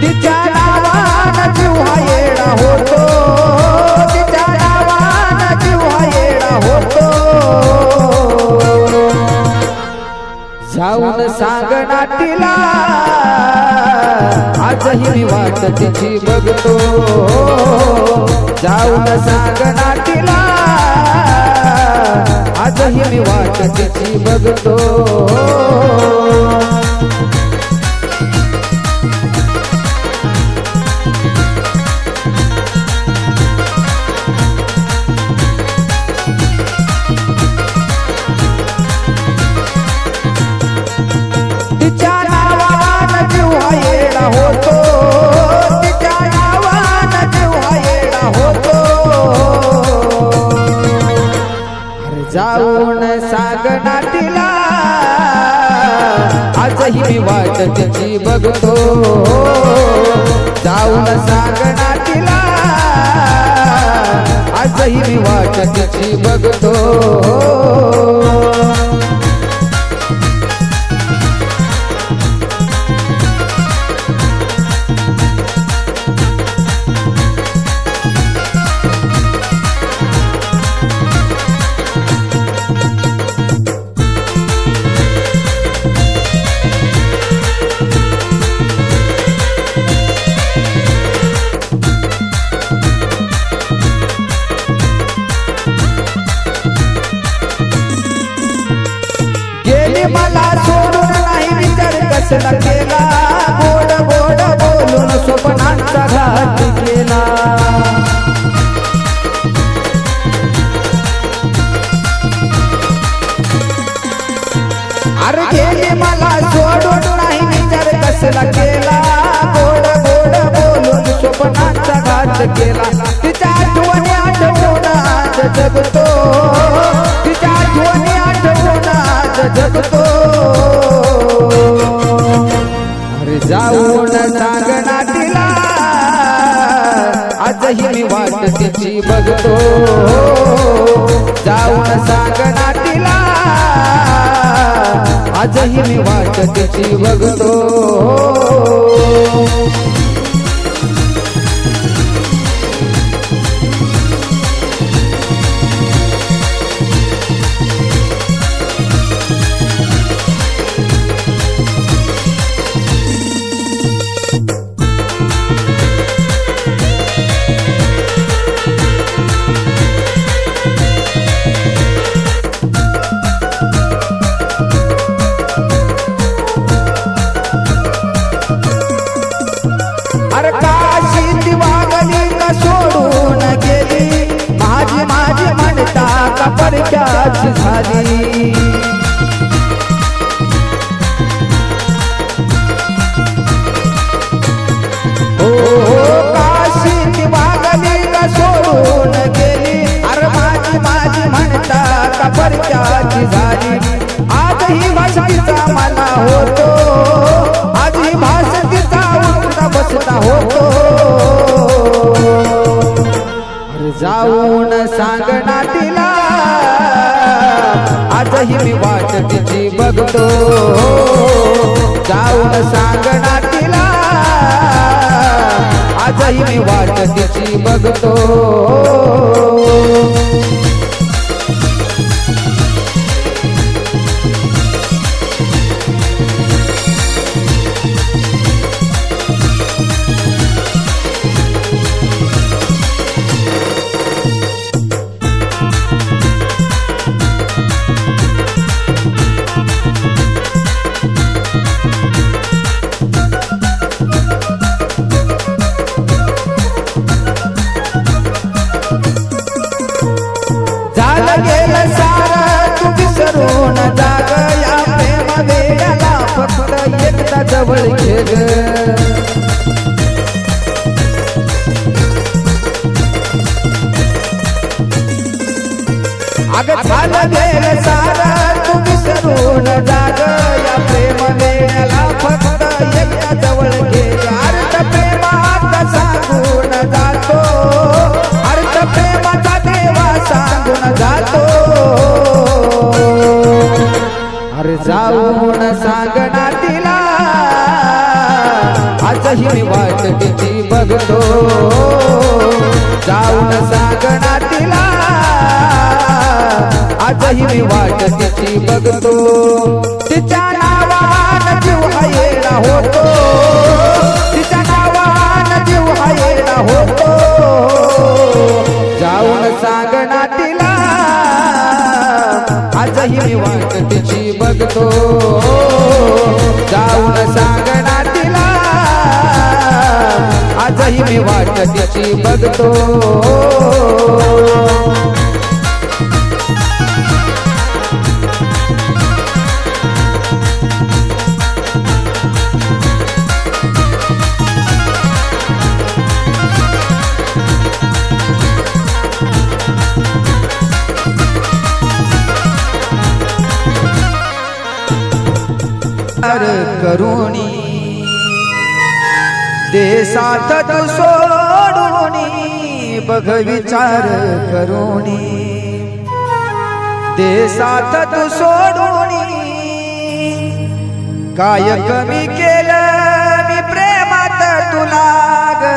तिच्या नावानं जीव हा येडा होतो, तिच्या नावानं जीव हा येडा होतो. जाऊन सांग नाटीला आजही मी वाट तिची बघतो. जाऊन सांग नाटीला आजही मी वाट तिची बघतो. तिच्या नावानं जीव हा येडा होतो, तिच्या नावानं जीव हा येडा होतो. अरे जाऊन सांग नाटीला आजही मी वाट तिची बघतो. जाऊन सांग नाटीला आजही मी वाट तिची बघतो. मला सोडून नाही विचार कसला केला, गोड गोड बोलून स्वप्नांचा घात केला. अरे गेली मला सोडून नाही विचार कसला केला, गोड गोड बोलून स्वप्नांचा घात केला. तिच्या आठवणी आठवून आज जगतो, तिच्या आठवणी आठवून आज जगतो. अरे जाऊन सांग नाटीला आजही मी वाट तिची बघतो. जाऊन सांग नाटीला आजही मी वाट तिची बघतो. अरे काशी ती वागली का सोडून गेली, माझी माझी म्हणता का परक्याच झाली. काशी ती वागली का सोडून गेली, अरे माझी माझी म्हणता का परक्याच झाली. आजही भाषेचा मला होतो, आजही भाषेचा बसता होतो. अरे जाऊन सांग नाटीला आजही मी वाट तिची बघतो. जाऊन सांग नाटीला आजही मी वाट तिची बघतो. झालं गेलं सारं तू विसरून जाग, या प्रेम वेड्याला फक्त एकदा जवळ घे ग. अगं झालं गेलं सारं तू विसरून जाग, या प्रेम वेड्याला फक्त एकदा आजही मी वाट तिची बघतो जाऊन सांगना तिला आजही मी वाट तिची बघतो तिच्या नावान जीव हायेला होतो तिच्या नावान जीव हायेला होतो जाऊन सांगना तिला आजही मी वाट तिची बघतो जाऊन सांगना तिला आजही मी वाट तिची बघतो करुणी देसात तू सोडूनी बघ विचार करुणी देसात तू सोडूनी काय कमी केलं मी प्रेमात तुला ग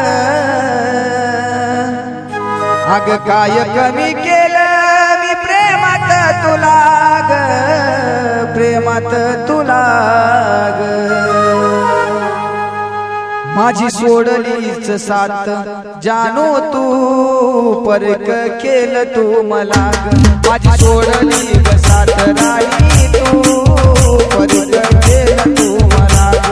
अग काय कमी केलं मी प्रेमात तुला ग प्रेमात तुला ग माझी सोडलीच साथ जानो तू परक केलं तू मला ग माझी सोडली ग साथ राणी तू परक केलं तू मला ग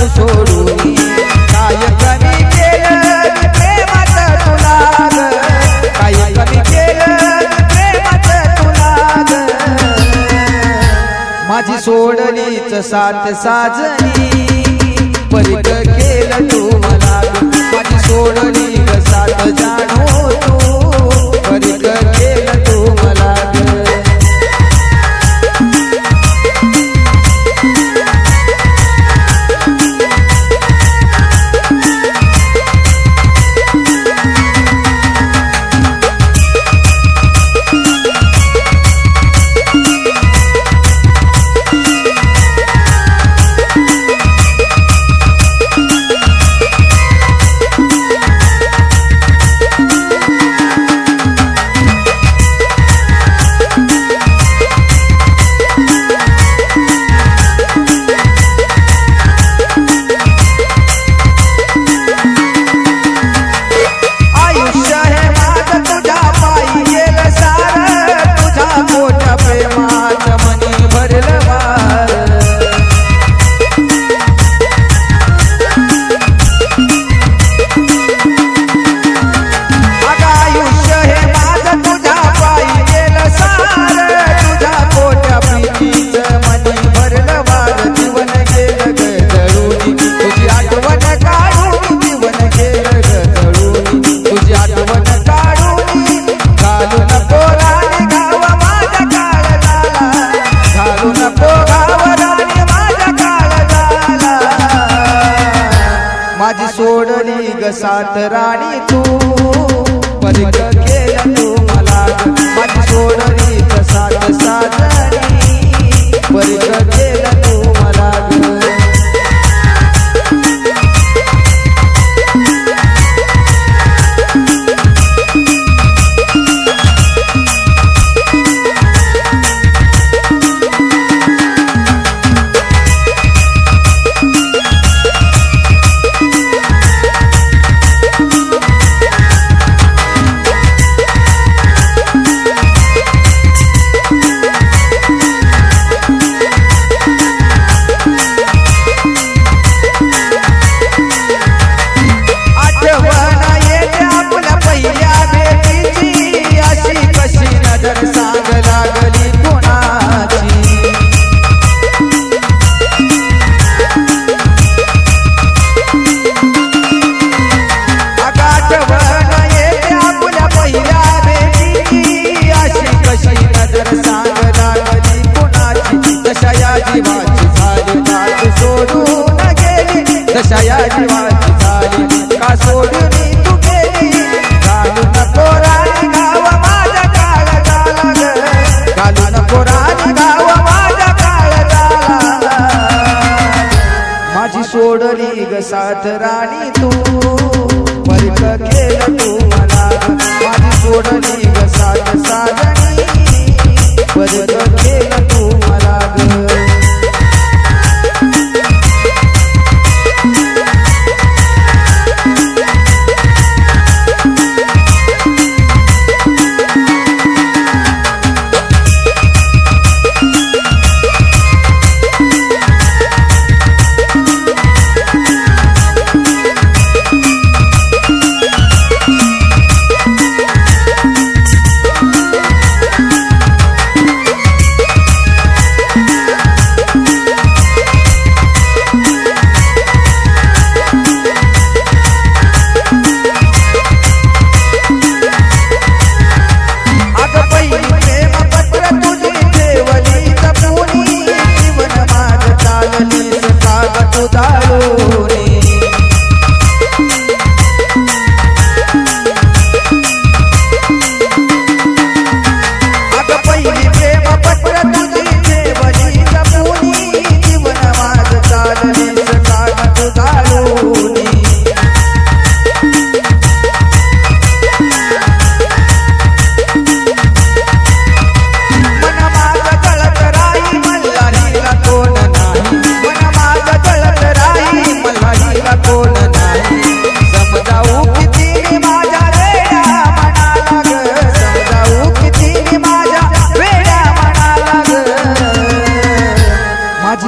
सोडूनी काय कमी केलं प्रेमात तुला ग काय कमी केलं प्रेमात तुला ग माझी सोडलीच साथ साजनी परक केलं तू मला ग माझी सोडली ग साथ जाणो तू परक केलं तू मला ग माझी सोडली ग साथ राणी तू परक केलं तू मला माझी सोडली ग साथ साजणी परक केलं तू मला साथ राणी तू परक केलं तू मला माझी सोडली ग साथ साजणी परक केलं तू मला ग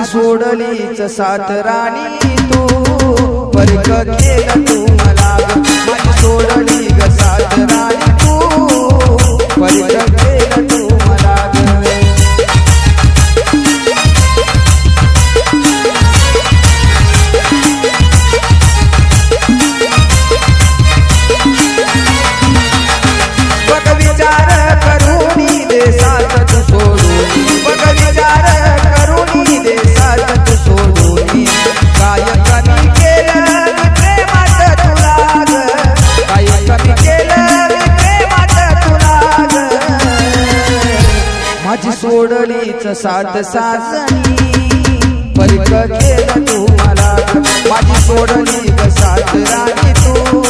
सोडलीच साथ राणी तू परक केलं तू मला माझी सोडली ग साथ राणी तू परक केलं तू मला बघ विचार करून दे साथ तू सोडून बघ विचार करून दे साथ तू सोडून काय कमी केलं प्रेमात तुला ग काय कमी केलं प्रेमात तुला ग माझी सोडलीच साथ साजणी परक केलं तू मला माझी सोडली ग साथ राणी तू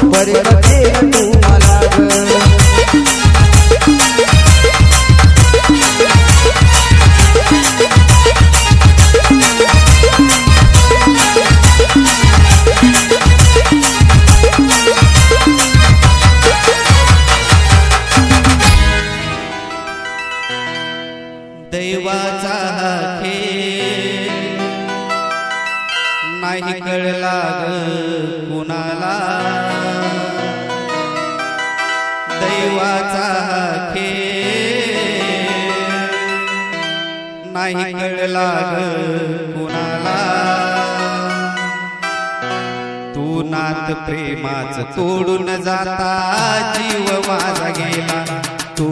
परक केलं तू मला दैवाचा खेळ नाही कळला ग कुणाला दैवाचा खेळ नाही कळला ग कुणाला तू नात प्रेमाच तोडून जाता जीव माझा गेला तू